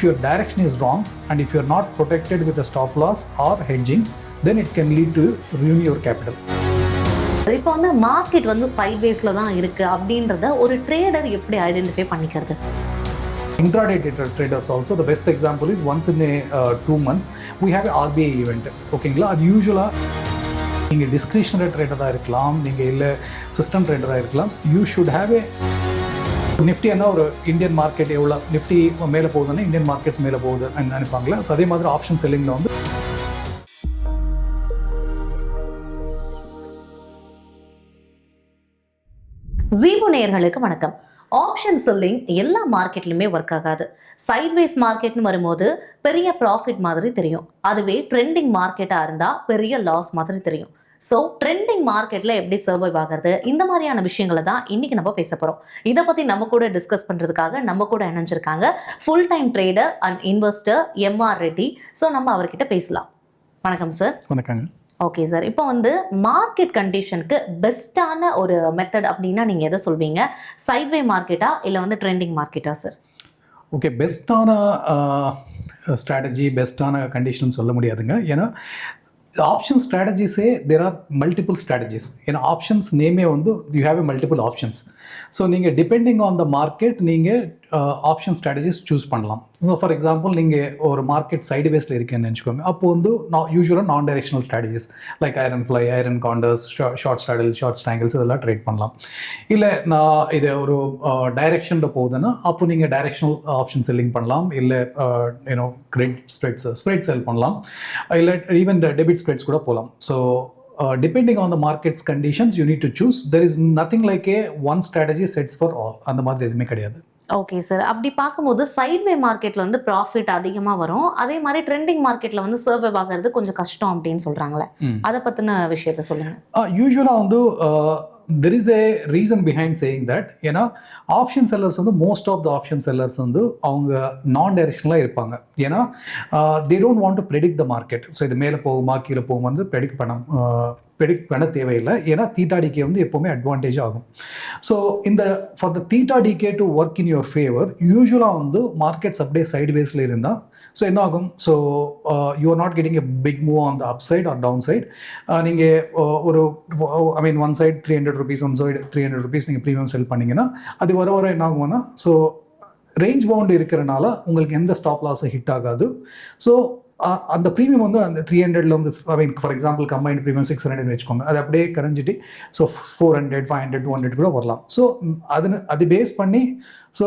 If your direction is wrong and if you're not protected with a stop loss or hedging, then it can lead to ruin your capital. இப்போ வந்து market வந்து சைட்வேஸ்ல தான் இருக்கு அப்படின்றத ஒரு trader எப்படி identify பண்ணிக்கிறது? Intraday traders also, the best example is once in a 2 months we have a RBI event. ஓகேங்களா, அது யூஸ்வலாக நீங்கள் டிஸ்கிரிஷனரி ட்ரேடராக இருக்கலாம், நீங்கள் இல்லை சிஸ்டம் ட்ரேடராக இருக்கலாம். யூ ஷுட் ஹேவ் ஏ நிஃப்டின்னா ஒரு இந்தியன் மார்க்கெட் எவ்வளோ நிஃப்டி மேலே போகுதுன்னா இந்தியன் மார்க்கெட்ஸ் மேலே போகுதுன்னு நினைப்பாங்களே. ஸோ அதே மாதிரி ஆப்ஷன் செல்லிங்கில் வந்து ஜீபு நேயர்களுக்கு வணக்கம். ஆப்ஷன் செல்லிங் எல்லா மார்க்கெட்லையுமே ஒர்க் ஆகாது. சைட்வேஸ் மார்க்கெட்னு வரும்போது பெரிய ப்ராஃபிட் மாதிரி தெரியும். அதுவே ட்ரெண்டிங் மார்க்கெட்டாக இருந்தால் பெரிய லாஸ் மாதிரி தெரியும். ஸோ ட்ரெண்டிங் மார்க்கெட்டில் எப்படி சர்வைவ் ஆகிறது, இந்த மாதிரியான விஷயங்களை தான் இன்றைக்கி நம்ம பேச போகிறோம். இதை பற்றி நம்ம கூட டிஸ்கஸ் பண்ணுறதுக்காக நம்ம கூட இணைஞ்சிருக்காங்க full time trader and investor MR Reddy. So நம்ம அவர்கிட்ட பேசலாம். வணக்கம் சார். வணக்கங்க. ஓகே சார், இப்போ வந்து மார்க்கெட் கண்டிஷனுக்கு பெஸ்ட்டான ஒரு மெத்தட் அப்படின்னா நீங்கள் எதை சொல்வீங்க? சைட்வே மார்க்கெட்டா இல்லை வந்து ட்ரெண்டிங் மார்க்கெட்டா சார்? ஓகே, பெஸ்ட்டான ஸ்ட்ராட்டஜி பெஸ்ட்டான கண்டிஷன் சொல்ல முடியாதுங்க. ஏன்னா ஆப்ஷன் ஸ்ட்ராட்டஜிஸே தேர் ஆர் மல்டிபிள் ஸ்ட்ராட்டஜிஸ். ஏன்னா ஆப்ஷன்ஸ் நேமே வந்து you have a multiple options. So நீங்கள் டிபெண்டிங் ஆன் த மார்க்கெட் நீங்கள் ஆப்ஷன் ஸ்ட்ராட்டஜிஸ் சூஸ் பண்ணலாம். ஸோ ஃபார் எக்ஸாம்பிள் நீங்கள் ஒரு மார்க்கெட் சைடுவேஸில் இருக்கேன்னு நினச்சிக்கோங்க. அப்போது வந்து யூஸ்வலாக non directional strategies like iron fly, iron condors, short straddle, short strangles இதெல்லாம் ட்ரேட் பண்ணலாம். இல்லை நான் இது ஒரு டைரெக்ஷனில் போகுதுன்னா அப்போ நீங்கள் டைரெக்ஷனல் ஆப்ஷன் செல்லிங் பண்ணலாம். இல்லை கிரெடிட் ஸ்ப்ரெட் செல் பண்ணலாம். இல்லை ஈவன் டெபிட் ஸ்ப்ரெட்ஸ் கூட போகலாம். So depending on the market's conditions you need to choose. There is nothing like a one strategy sets for all. அந்த மாதிரி எதுவுமே கிடையாது. ஓகே சார், அப்படி பார்க்கும்போது சைட்வே மார்க்கெட்டில் வந்து ப்ராஃபிட் அதிகமாக வரும், அதே மாதிரி ட்ரெண்டிங் மார்க்கெட்டில் வந்து சர்வே ஆகிறது கொஞ்சம் கஷ்டம் அப்படின்னு சொல்கிறாங்களே, அதை பற்றின விஷயத்த சொல்லுங்கள். யூஸ்வலாக வந்து there is a reason behind saying that. ஏன்னா ஆப்ஷன் செல்லர்ஸ் வந்து most of the option sellers வந்து அவங்க நான்-டைரெக்ஷனலாக இருப்பாங்க. ஏன்னா they don't want to predict the market. So இது மேலே போகுமா கீழே போகுமா வந்து ப்ரெடிக்ட் பண்ண தேவையில்லை. ஏன்னா தீட்டா டிகே வந்து எப்போவுமே அட்வான்டேஜ் ஆகும். ஸோ இந்த for the theta decay to work in your favour யூஸ்வலாக வந்து மார்க்கெட்ஸ் அப்படியே சைட்வேஸில் இருந்தால் ஸோ என்ன ஆகும்? So you are not getting a big move on the upside or downside. நீங்கள் ஒரு one side 300 rupees, one side 300 rupees நீங்கள் ப்ரீமியம் செல் பண்ணிங்கன்னா அது வர என்ன ஆகும்னா ஸோ ரேஞ்ச் பவுண்ட் இருக்கிறனால உங்களுக்கு எந்த ஸ்டாப் லாஸும் ஹிட் ஆகாது. ஸோ அந்த ப்ரீமியம் வந்து அந்த 300ல வந்து ஃபார் எக்ஸாம்பிள் கம்பைன்ட் ப்ரீமியம் 600 வச்சுக்கோங்க. அது அப்படியே கரைஞ்சிட்டு ஸோ 400, 500, 200 கூட வரலாம். ஸோ அது பேஸ் பண்ணி so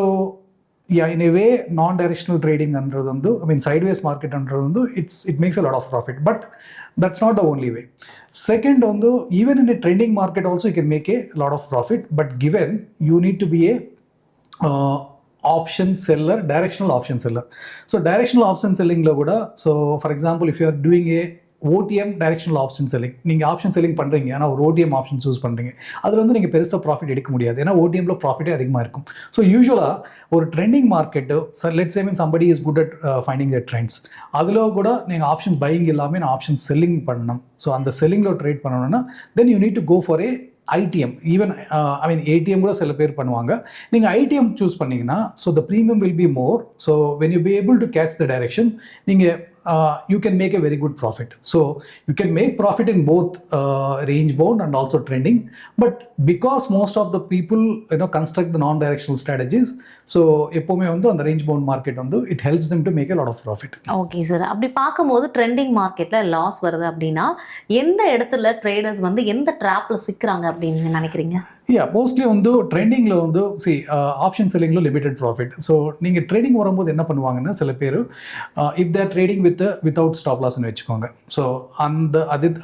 in a way non-directional trading அன்றது வந்து sideways market அன்றது வந்து it makes a lot of profit, but that's not the only way. Second வந்து even in a trending market also you can make a lot of profit, but given you need to be a option seller, directional option seller. So directional option selling la kuda, so for example if you are doing a OTM directional option selling, நீங்கள் option selling பண்ணுறீங்க ஆனால் ஒரு OTM option choose பண்ணுறீங்க, அதில் வந்து நீங்கள் பெருசாக profit எடுக்க முடியாது. ஏன்னா OTMல ப்ராஃபிட்டே அதிகமாக இருக்கும். ஸோ யூஸ்வலாக ஒரு trending market let's say somebody is good at finding the trends, அதில் கூட நீங்கள் ஆப்ஷன் பையிங் இல்லாமல் நான் ஆப்ஷன் செல்லிங் பண்ணணும். ஸோ அந்த செல்லிங்கில் ட்ரேட் பண்ணணும்னா then you need to go for a ITM. Even ATM கூட சில பேர் பண்ணுவாங்க. நீங்கள் ஐடிஎம் சூஸ் பண்ணிங்கன்னா so the premium will be more. So when you be able to catch the direction நீங்கள் you can make a very good profit. So you can make profit in both range bound and also trending, but because most of the people construct the non-directional strategies, so எப்போவுமே வந்து அந்த range bound market வந்து it helps them to make a lot of profit. Okay sir, அப்படி பார்க்கும்போது trending மார்க்கெட்டில் loss வருது அப்படின்னா எந்த இடத்துல ட்ரேடர்ஸ் வந்து எந்த ட்ராப்ல சிக்கிறாங்க அப்படின்னு நினைக்கிறீங்க? மோஸ்ட்லி வந்து ட்ரெண்டிங்கில் வந்து ஆப்ஷன் செல்லிங்கில் லிமிடெட் ப்ராஃபிட். ஸோ நீங்கள் ட்ரேடிங் வரும்போது என்ன பண்ணுவாங்கன்னா சில பேர் if they're trading without stop லாஸ்ன்னு வச்சுக்கோங்க. ஸோ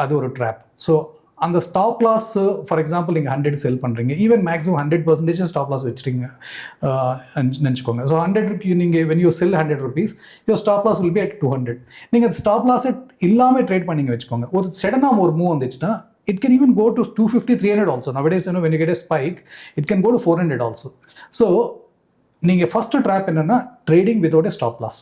அது ஒரு ட்ராப். ஸோ அந்த ஸ்டாப் லாஸ் ஃபார் எக்ஸாம்பிள் நீங்கள் 100 செல் பண்ணுறீங்க, ஈவன் மேக்ஸிமம் 100% ஸ்டாப் லாஸ் வச்சுருங்க நினச்சிக்கோங்க. ஸோ 100 நீங்கள் when you sell 100 rupees your stop loss will be at 200. நீங்கள் ஸ்டாப் லாஸை இல்லாமல் ட்ரேட் பண்ணிங்க வச்சுக்கோங்க. ஒரு சடனாக ஒரு மூவ் வந்துச்சுன்னா it can even go to 250, 300 also. Nowadays when you get a spike it can go to 400 also. So நீங்கள் ஃபஸ்ட்டு ட்ராப் என்னென்னா trading without a stop loss.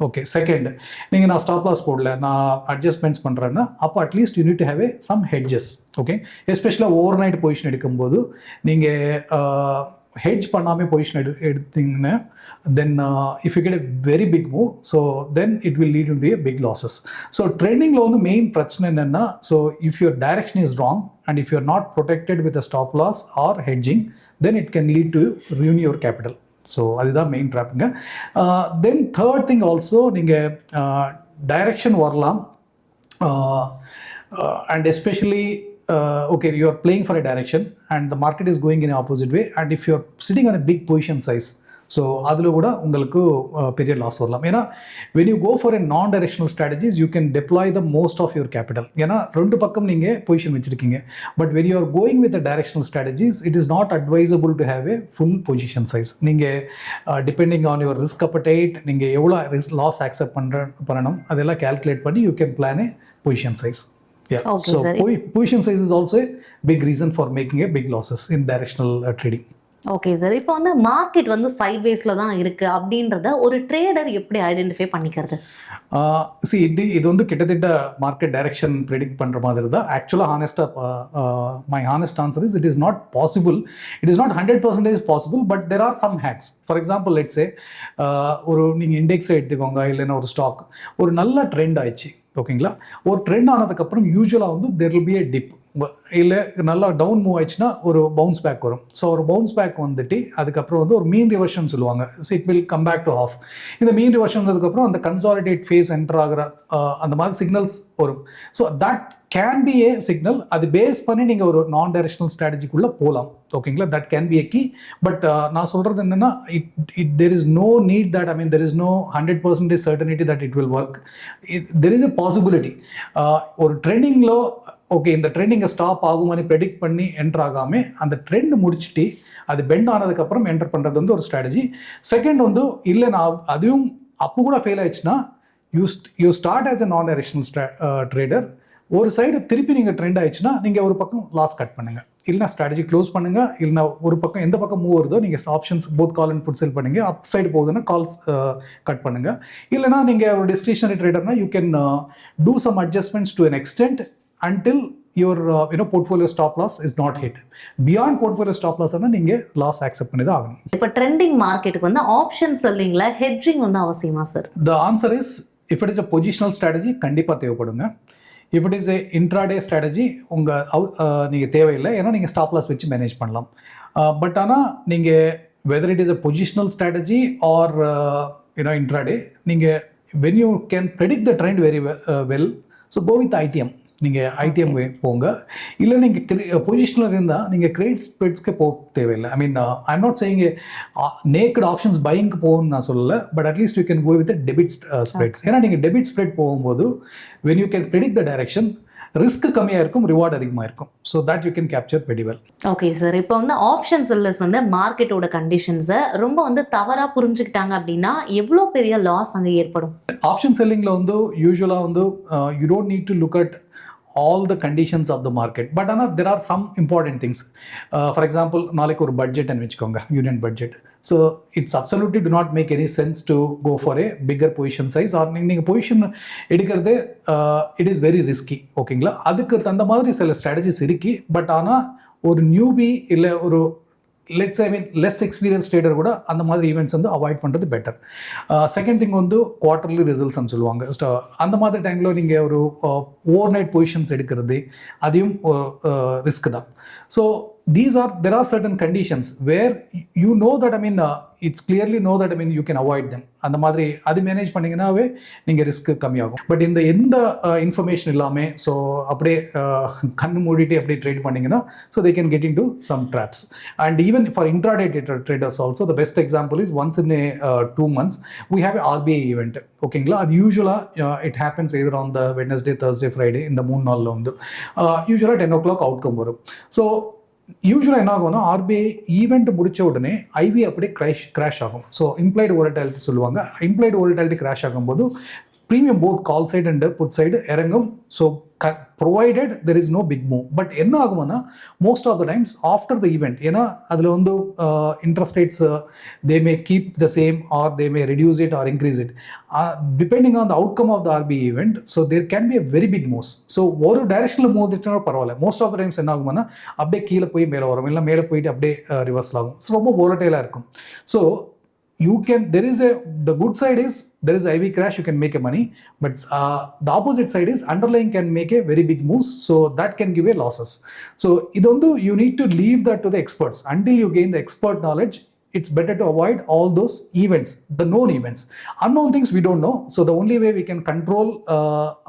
Okay, second நீங்கள் நான் ஸ்டாப் லாஸ் போடல, நான் அட்ஜஸ்ட்மெண்ட்ஸ் பண்ணுறேன்னா அப்போ at least you need to have some hedges. Okay, எஸ்பெஷலாக overnight position எடுக்கும்போது நீங்கள் ஹெட்ஜ் பண்ணாமல் பொசிஷன் எடுத்தீங்கன்னா then if you get a very big move so then it will lead to be big losses. So ட்ரெண்டிங்கில் வந்து main பிரச்சனை என்னென்னா, so if your direction is wrong and if you are not protected with a stop loss or hedging then it can lead to ruin your capital. So அதுதான் main ட்ராப்புங்க. Then third thing also, நீங்கள் direction வரலாம் and especially okay, you are playing for a direction and the market is going in an opposite way, and if you are sitting on a big position size, so அதில் கூட உங்களுக்கு பெரிய loss வரலாம். ஏன்னா when you go for a non-directional strategies you can deploy the most of your capital. ஏன்னா ரெண்டு பக்கம் நீங்கள் பொசிஷன் வச்சுருக்கீங்க. But when you are going with the directional strategies it is not advisable to have a full position size. நீங்கள் depending on your risk appetite, நீங்கள் எவ்வளோ loss accept பண்ணணும் அதெல்லாம் calculate பண்ணி you can plan a position size. Yeah. Okay, so position size is also a big reason for making a big losses in directional trading. Okay sir, இப்போ வந்து market வந்து சைட்வேஸில் தான் இருக்குது அப்படின்றத ஒரு ட்ரேடர் எப்படி ஐடென்டிஃபை பண்ணிக்கிறது? இது வந்து கிட்டத்தட்ட மார்க்கெட் டைரக்ஷன் ப்ரெடிக்ட் பண்ணுற மாதிரி தான். ஆக்சுவலாக my honest answer is it is not possible. It is not 100% possible, but there are some hacks. For example let's say ஒரு நீங்கள் இண்டெக்ஸை எடுத்துக்கோங்க, இல்லைன்னா ஒரு ஸ்டாக் ஒரு நல்ல ட்ரெண்ட் ஆயிடுச்சு, ஓகேங்களா. ஒரு ட்ரெண்ட் ஆனதுக்கப்புறம் யூஸ்வலாக வந்து there will be a dip, இல்லை நல்லா டவுன் மூவ் ஆயிடுச்சுன்னா ஒரு பவுன்ஸ் பேக் வரும். ஸோ ஒரு பவுன்ஸ் பேக் வந்துட்டு அதுக்கப்புறம் வந்து ஒரு மீன் ரிவர்ஷன் சொல்லுவாங்க. So it will come back to off. இந்த மீன் ரிவர்ஷன் வந்ததுக்கப்புறம் அந்த கன்சாலிடேட் ஃபேஸ் என்டர் ஆகிற அந்த மாதிரி சிக்னல்ஸ் வரும். So that can be a signal. அது பேஸ் பண்ணி நீங்கள் ஒரு நான் டைரக்ஷனல் ஸ்ட்ராட்டஜிக்குள்ளே போகலாம், ஓகேங்களா. That can be a key. But நான் சொல்கிறது என்னென்னா there is no need that, I mean there is no 100% certainty that it will work. There is a possibility. ஒரு ட்ரெண்டிங்கில் ஓகே இந்த ட்ரெண்டிங்கை ஸ்டாப் ஆகுமான்னு ப்ரெடிக்ட் பண்ணி என்டர் ஆகாமல் அந்த ட்ரெண்ட் முடிச்சுட்டு அது பெண்ட் ஆனதுக்கப்புறம் என்டர் பண்ணுறது வந்து ஒரு ஸ்ட்ராட்டஜி. செகண்ட் வந்து இல்லை நான் அதுவும் அப்போ கூட ஃபெயில் ஆயிடுச்சுன்னா யூ ஸ்டார்ட் ஆஸ் எ நான் டைரக்ஷனல் ட்ரேடர். ஒரு சைடு திருப்பி நீங்கள் ட்ரெண்ட் ஆயிடுச்சுன்னா நீங்கள் ஒரு பக்கம் லாஸ் கட் பண்ணுங்கள், இல்லைனா ஸ்ட்ராட்டஜி க்ளோஸ் பண்ணுங்கள். இல்லைனா ஒரு பக்கம் எந்த பக்கம் மூவ் வருதோ நீங்கள் options both call and put sell பண்ணுங்கள். அப் சைடு போகுதுன்னா கால்ஸ் கட் பண்ணுங்கள். இல்லைனா நீங்கள் ஒரு டிஸ்கிரிஷனரி ட்ரேடர்னா you can do some adjustments to an extent until your portfolio stop loss is not hit. Beyond portfolio stop loss ana ninge loss accept பண்ணி தான் ஆகணும். இப்போ ட்ரெண்டிங் மார்க்கெட்டுக்கு வந்து ஆப்ஷன் செல்லிங்ல ஹெட்ஜிங் வந்து அவசியமா sir? The answer is if it is a positional strategy கண்டிப்பாக தேவைப்படுங்க. if it is a intraday strategy நீங்கள் தேவையில்லை, ஏன்னா நீங்கள் ஸ்டாப் லாஸ் வச்சு மேனேஜ் பண்ணலாம். பட் ஆனால் நீங்கள் whether it is a positional strategy or intraday, நீங்கள் when you can predict the trend very well, so go with ITM. நீங்கள் ஐடிஎம் போங்க. இல்லை நீங்கள் பொசிஷனில் இருந்தால் நீங்கள் கிரெடிட் ஸ்ப்ரெட்ஸ்க்கு போக தேவையில்லை. I mean I am not saying naked options பையிங்க்கு போகணும்னு நான் சொல்லலை, but at least you can go with debit spreads. ஏன்னா நீங்கள் டெபிட் ஸ்ப்ரெட் போகும்போது when you can predict the direction, risk கம்மியாக இருக்கும், ரிவார்டு அதிகமாக இருக்கும். So that you can capture very well. Okay sir, இப்போ வந்து ஆப்ஷன் செல்லர்ஸ் வந்து மார்க்கெட்டோட கண்டிஷன்ஸை ரொம்ப வந்து தவறாக புரிஞ்சுக்கிட்டாங்க அப்படின்னா எவ்வளோ பெரிய லாஸ் அங்கே ஏற்படும்? ஆப்ஷன் செல்லிங்கில் வந்து யூஸ்வலாக வந்து you don't need to look at all the conditions of the market, but there are some important things. For example, நாளைக்கு ஒரு பட்ஜெட் வச்சுக்கோங்க, union budget. So it's absolutely to not make any sense to go for a bigger position size. Or நீங்கள் position எடுக்கிறது it is very risky, ஓகேங்களா. அதுக்கு தகுந்த மாதிரி சில ஸ்ட்ராட்டஜிஸ் இருக்கு. பட் ஆனால் ஒரு நியூபி இல்லை ஒரு let's I mean less experience trader கூட அந்த மாதிரி ஈவெண்ட்ஸ் வந்து அவாய்ட் பண்ணுறது பெட்டர். செகண்ட் திங் வந்து குவார்டர்லி ரிசல்ட்ஸ்ன்னு சொல்லுவாங்க. அந்த மாதிரி டைமில் நீங்கள் ஒரு ஓவர் நைட் பொசிஷன்ஸ் எடுக்கிறது அதையும் ரிஸ்க் தான். So there are certain conditions where you know that, I mean it's clearly know that, I mean you can avoid them. அந்த மாதிரி அது மேனேஜ் பண்ணிங்கன்னாவே நீங்கள் ரிஸ்க் கம்மியாகும். பட் இந்த எந்த இன்ஃபர்மேஷன் இல்லாமல் ஸோ அப்படியே கண்ணு மூடிட்டு அப்படியே ட்ரேட் பண்ணிங்கன்னா so they can get into some traps. And even for intraday traders also, the best example is once in a 2 months we have a RBI event, ஓகேங்களா. அது யூஸ்வலாக it happens either on the Wednesday, Thursday, Friday. இந்த 3 நாளில் வந்து யூஸ்வலாக 10 o'clock outcome வரும். So யூஸ்வலாக என்ன ஆகும்னா ஆர்பிஐ ஈவெண்ட் முடித்த உடனே ஐவி அப்படியே கிராஷ் ஆகும். ஸோ இம்ப்ளைடு வோலட்டாலிட்டி சொல்லுவாங்க. இம்ப்ளைடு வோலட்டாலிட்டி கிராஷ் ஆகும்போது premium both call side and put side இறங்கும். So provided there is no big move. But என்ன ஆகும்னா most of the times after the event, ஏன்னா அதில் வந்து interest rates they may keep the same or they may reduce it or increase it depending on the outcome of the RBI event. So there can be a very big moves. So ஒரு டைரக்ஷனில் move இருந்துச்சுன்னா பரவாயில்ல. Most of the times என்ன ஆகும்னா அப்படியே கீழே போய் மேலே வரும், இல்லை மேலே போயிட்டு அப்படியே ரிவர்ஸில் ஆகும். ஸோ ரொம்ப volatile-ஆக இருக்கும். So you can, the good side is there is IV crash, you can make a money, but the opposite side is underlying can make a very big moves, so that can give you losses. So idondu you need to leave that to the experts. Until you gain the expert knowledge, it's better to avoid all those events, the known events. Unknown things we don't know, so the only way we can control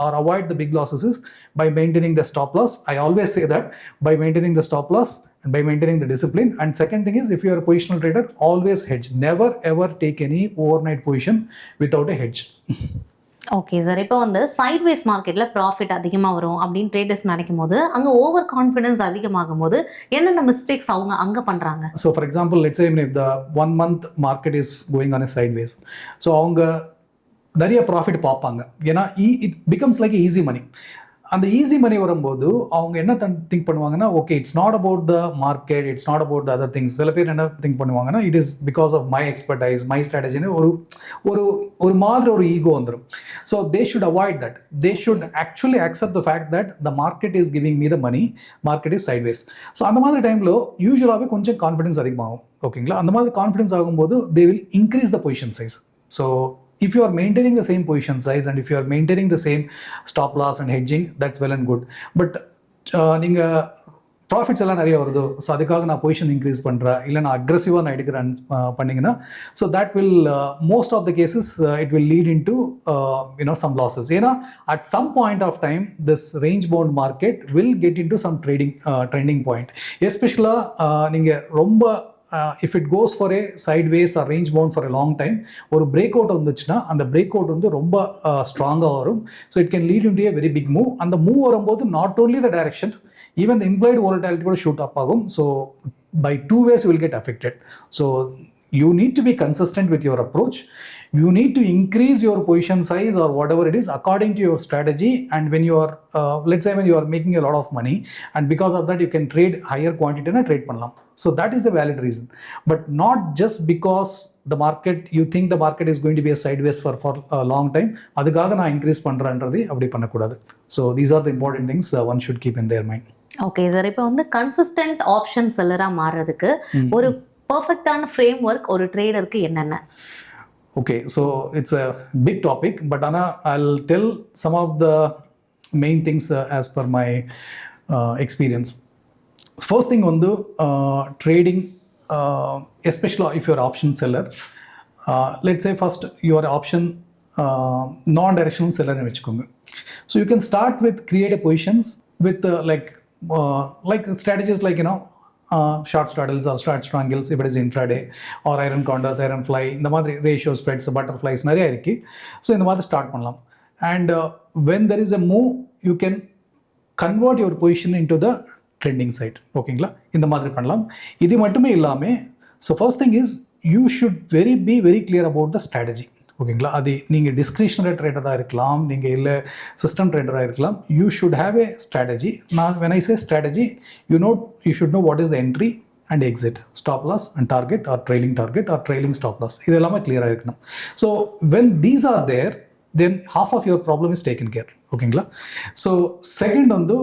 or avoid the big losses is by maintaining the stop loss. I always say that, by maintaining the stop loss and by maintaining the discipline. And second thing is, if you are a positional trader, always hedge. Never ever take any overnight position without a hedge. Okay sir, இப்போ வந்து sideways மார்க்கெட்டில் profit அதிகமாக வரும் அப்படின்னு traders நினைக்கும் போது அங்கே over confidence அதிகமாகும் போது என்னென்ன மிஸ்டேக்ஸ் அவங்க அங்கே பண்ணுறாங்க? So for example, let's say if the 1 month market is going on a sideways, so அவங்க நிறைய ப்ராஃபிட் பார்ப்பாங்க. ஏன்னா it becomes like easy money. அந்த ஈஸி மணி வரும்போது அவங்க என்ன திங்க் பண்ணுவாங்கன்னா, okay it's not about the market, it's not about the other things. சில பேர் என்ன திங்க் பண்ணுவாங்கன்னா, it is because of my expertise, my ஸ்ட்ராட்டஜின்னு ஒரு மாதிரி ஒரு ஈகோ வந்துடும். So they should avoid that. They should actually accept the fact that the market is giving me the money, market is sideways. So அந்த மாதிரி டைமில் யூஸ்வலாகவே கொஞ்சம் confidence அதிகமாகும். ஓகேங்களா? அந்த மாதிரி கான்ஃபிடன்ஸ் ஆகும்போது they will increase the position size. So if you are maintaining the same position size and if you are maintaining the same stop loss and hedging, that's well and good. But நீங்கள் profits எல்லாம் நிறைய வருது, so அதுக்காக நான் position increase பண்ணுறேன், இல்லை நான் அக்ரெசிவாக நான் எடுக்கிறேன் பண்ணிங்கன்னா, so that will most of the cases it will lead in to some losses. ஏன்னா at some point of time this range bound market will get in to some trending point. எஸ்பெஷலாக நீங்கள் ரொம்ப if it goes for a sideways or range bound for a long time, ஒரு break out வந்துச்சுன்னா அந்த break out வந்து ரொம்ப ஸ்ட்ராங்காக வரும். So it can lead into a very big move. அந்த மூவ் வரும்போது not only the direction, even the implied volatility கூட ஷூட் அப் ஆகும். So by two ways you will get affected. So you need to be consistent with your approach. You need to increase your position size or whatever it is according to your strategy. And when you are, let's say when you are making a lot of money and because of that you can trade higher quantity and trade பண்ணலாம். So that is a valid reason. But not just because the market, you think the market is going to be a sideways for a long time, அதுக்காக நான் increase பண்ணுறேன்றது அப்படி பண்ணக்கூடாது. So these are the important things one should keep in their mind. Okay sir, இப்போ வந்து consistent option செல்லராக மாறுறதுக்கு ஒரு பர்ஃபெக்டான frame work ஒரு ட்ரேடருக்கு என்னென்ன? Okay, so it's a big topic, but Anna, I'll tell some of the main things as per my experience. First thing on the trading, especially if you're option seller, let's say first you are option non-directional seller in vechkonga. So you can start with create a positions with like strategies like short straddles or short strangles if it is intraday, or iron condors, iron fly, இந்த மாதிரி ratio spreads, butterflies நிறைய இருக்கு. So இந்த மாதிரி start பண்ணலாம். And when there is a move, you can convert your position into the trending side. ஓகேங்களா? இந்த மாதிரி பண்ணலாம். இது மட்டுமே இல்லாமல், so first thing is you should be very clear about the strategy. ஓகேங்களா? அது நீங்கள் டிஸ்கிரிஷனரி ட்ரேடராக இருக்கலாம், நீங்கள் இல்லை சிஸ்டம் ட்ரேடராக இருக்கலாம். You should have A strategy. நான் when I say strategy, you should know what is the entry and exit, stop loss and target or trailing stop loss. இது எல்லாமே கிளியராக இருக்கணும். So when these are there, then half of your problem is taken care. ஓகேங்களா? So second வந்து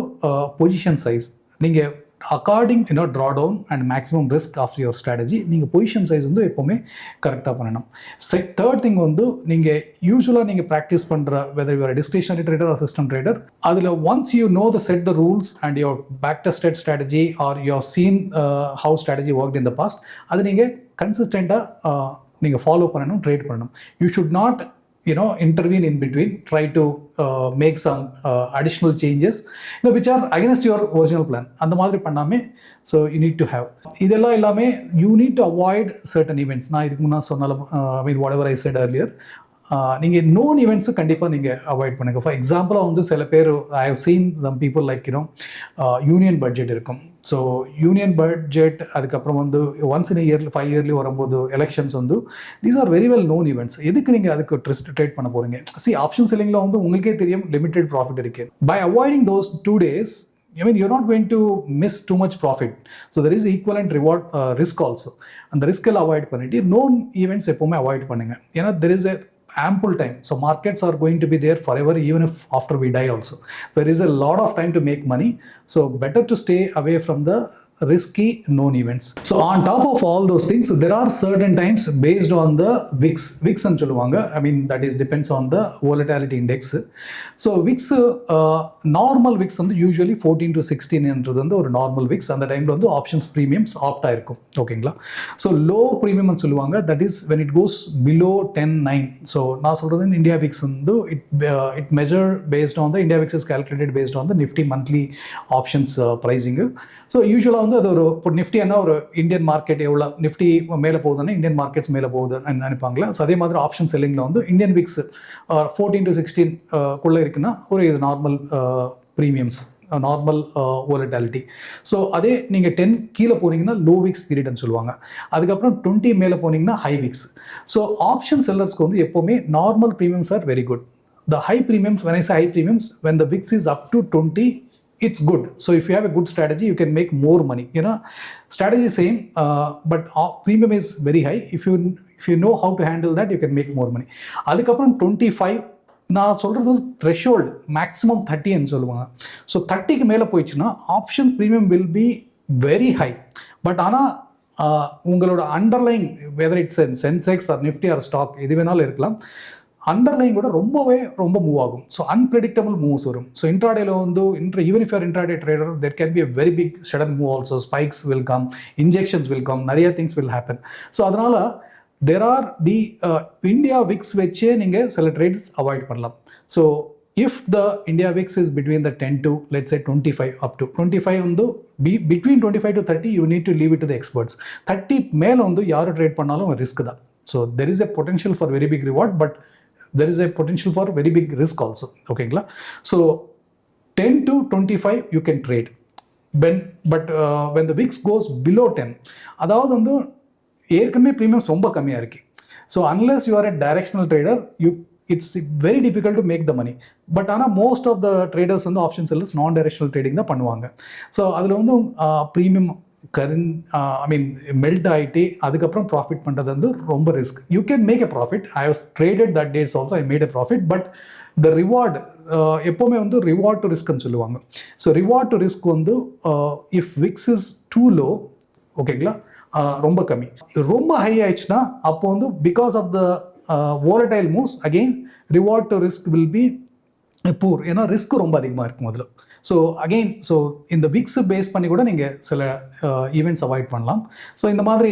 position size. நீங்கள் according draw down and maximum risk of your strategy, நீங்கள் position size வந்து எப்போவுமே கரெக்டாக பண்ணணும். தேர்ட் திங் வந்து நீங்கள் யூஸ்வலாக நீங்கள் ப்ராக்டிஸ் பண்ணுற whether you're discretionary trader or system trader, அதில் once you know the set the rules and your back tested strategy or you have seen how strategy work in the past, அது நீங்கள் கன்சிஸ்டண்ட்டாக நீங்கள் ஃபாலோ பண்ணணும், trade பண்ணணும். You should not intervene in between, try to make some additional changes which are against your original plan. அந்த மாதிரி பண்ணாமே, so you need to have இதெல்லாம் எல்லாமே. You need to avoid certain events. நான் இதுக்கு முன்னாடி சொன்னாலும், I mean whatever I said earlier, நீங்கள் நோன் ஈவெண்ட்ஸு கண்டிப்பாக நீங்கள் அவாய்ட் பண்ணுங்கள். ஃபார் எக்ஸாம்பிளாக வந்து சில பேர் I have seen some people like union budget இருக்கும். ஸோ யூனியன் பட்ஜெட் அதுக்கப்புறம் வந்து ஒன்ஸ் இன் இயர்லி 5 இயர்லி வரும்போது எலெக்ஷன்ஸ் வந்து these are very well known events. எதுக்கு நீங்கள் அதுக்கு ட்ரேட் பண்ண போகிறீங்க? ஆப்ஷன் செல்லிங்கில் வந்து உங்களுக்கே தெரியும் லிமிடெட் ப்ராஃபிட் இருக்கு. By avoiding those 2 days, I mean, you're not going to miss too much profit. So there is equivalent reward risk also. And the risk will avoid பண்ணிட்டு known events எப்பவுமே avoid பண்ணுங்க. ஏன்னா there is a ample time. So markets are going to be there forever even if after we die also. So there is a lot of time to make money. So better to stay away from the risky known events. So on top of all those things, there are certain times based on the VIX and சொல்லுவாங்க. I mean that is depends on the volatility index. So VIX normal VIX வந்து usually 14 to 16 என்றது வந்து ஒரு normal VIX. அந்த டைம்ல வந்து options premiums ஆப்டா இருக்கும். ஓகேங்களா? So low premium னு சொல்லுவாங்க. That is when it goes below 10.9. So நான் சொல்றது India VIX வந்து it measure based on the India VIX is calculated based on the Nifty monthly options pricing. So usually வந்து அது ஒரு இப்போ நிஃப்டினா ஒரு இந்தியன் மார்க்கெட் எவ்வளோ நிஃப்டி மேலே போகுதுன்னா இந்தியன் மார்க்கெட்ஸ் மேலே போகுதுன்னு நினைப்பாங்களே. ஸோ அதே மாதிரி ஆப்ஷன் செல்லிங்கில் வந்து இந்தியன் விக்ஸ் 14 to 16 இருக்குன்னா ஒரு இது normal premiums normal volatile. So அதே நீங்கள் 10 கீழே போனீங்கன்னா லோ விக்ஸ் பீரியட்னு சொல்லுவாங்க. அதுக்கப்புறம் 20 மேலே போனீங்கன்னா ஹை விக்ஸ். ஸோ ஆப்ஷன் செல்லர்ஸ்க்கு வந்து எப்போவுமே normal premiums are very good. The high premiums, when I say high premiums, when the VIX is up to 20, it's good. So if you have a good strategy, you can make more money. Strategy is same, but premium is very high. If you know how to handle that, you can make more money. அதுக்கப்புறம் 25 நான் சொல்கிறது threshold maximum 30ன்னு சொல்லுவாங்க. So 30க்கு மேலே போயிடுச்சுன்னா option premium will be very high. But ஆனால் உங்களோட underline whether it's Sensex or Nifty or stock எது வேணாலும் இருக்கலாம், அண்டர்லைன் கூட ரொம்ப மூவ் ஆகும். ஸோ அன்பிரடிக்டபிள் மூவ்ஸ் வரும். ஸோ இன்ட்ராடேல வந்து even if you're intraday trader there can be a very big sudden move also. Spikes will come, injections will come, நிறைய things will happen. ஸோ அதனால் there are the India VIX வச்சே நீங்கள் சில trades avoid பண்ணலாம். So if the India VIX is between the 10 to let's say 25 up to 25 வந்து between 25 to 30 you need to leave it to the experts. 30 மேலே வந்து யார் trade பண்ணாலும் risk தான். So there is a potential for very big reward, but there is a potential for very big risk also. ஓகேங்களா? So 10 to 25 you can trade. But when the VIX goes below 10, அதாவது வந்து ஏற்கனவே premiums ரொம்ப கம்மியாக இருக்குது. So unless you are a directional trader, it's very difficult to make the money. But ஆனால் most of the traders வந்து option sellers நான் directional trading தான் பண்ணுவாங்க. ஸோ அதில் வந்து ப்ரீமியம் மெல்ட் ஆகிட்டு அதுக்கப்புறம் ப்ராஃபிட் பண்ணுறது வந்து ரொம்ப risk. You can make a profit. I was traded that days also, I made a profit. But the reward எப்போவுமே வந்து ரிவார்ட் டு ரிஸ்க்னு சொல்லுவாங்க. ஸோ ரிவார்ட் டு ரிஸ்க் வந்து if VIX is too low, ஓகேங்களா, ரொம்ப கம்மி. ரொம்ப ஹை ஆயிடுச்சுன்னா அப்போ வந்து because of the volatile moves, again reward to risk will be poor. ஏன்னா ரிஸ்க் ரொம்ப அதிகமாக இருக்கும் அதில். ஸோ அகெயின் இந்த விக்ஸ் பேஸ் பண்ணி கூட நீங்கள் சில ஈவெண்ட்ஸ் அவாய்ட் பண்ணலாம். ஸோ இந்த மாதிரி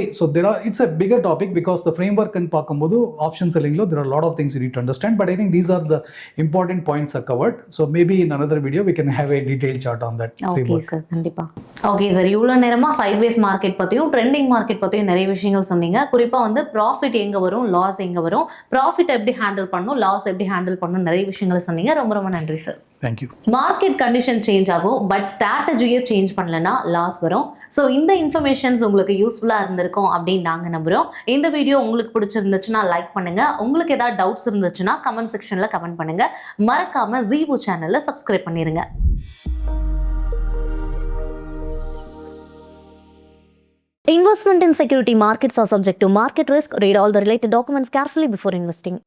it's a bigger topic because the ஃப்ரேம் ஒர்க்னு பார்க்கும்போது ஆப்ஷன் செல்லிங்கில் there are a lot of things you need to understand, but I think these are the important points are covered. So maybe in another video we can have a detailed chart on that. Okay sir, கண்டிப்பாக. Okay sir, இவ்வளோ நேரமாக sideways market பற்றியும் trending market பற்றியும் நிறைய விஷயங்கள் சொன்னீங்க. குறிப்பாக வந்து ப்ராஃபிட் எங்கே வரும், லாஸ் எங்கே வரும், ப்ராஃபிட் எப்படி ஹேண்டில் பண்ணணும், லாஸ் எப்படி ஹேண்டில் பண்ணணும், நிறைய விஷயங்கள் சொன்னீங்க. ரொம்ப நன்றி sir. Thank you. Market condition change ஆகும், பட் ஸ்ட்ராட்டஜியை சேஞ்ச் பண்ணலன்னா லாஸ் வரும். ஸோ இந்த இன்ஃபர்மேஷன்ஸ் உங்களுக்கு யூஸ்ஃபுல்லாக இருந்திருக்கும் அப்படின்னு நாங்கள் நம்புகிறோம். இந்த வீடியோ உங்களுக்கு பிடிச்சிருந்துச்சுன்னா லைக் பண்ணுங்க. உங்களுக்கு ஏதாவது டவுட்ஸ் இருந்துச்சுன்னா கமெண்ட் செக்ஷனில் கமெண்ட் பண்ணுங்க. மறக்காம Zebu சேனலை சப்ஸ்கிரைப் பண்ணிருங்க. Investment in security markets are subject to market risk. Read all the related documents carefully before investing.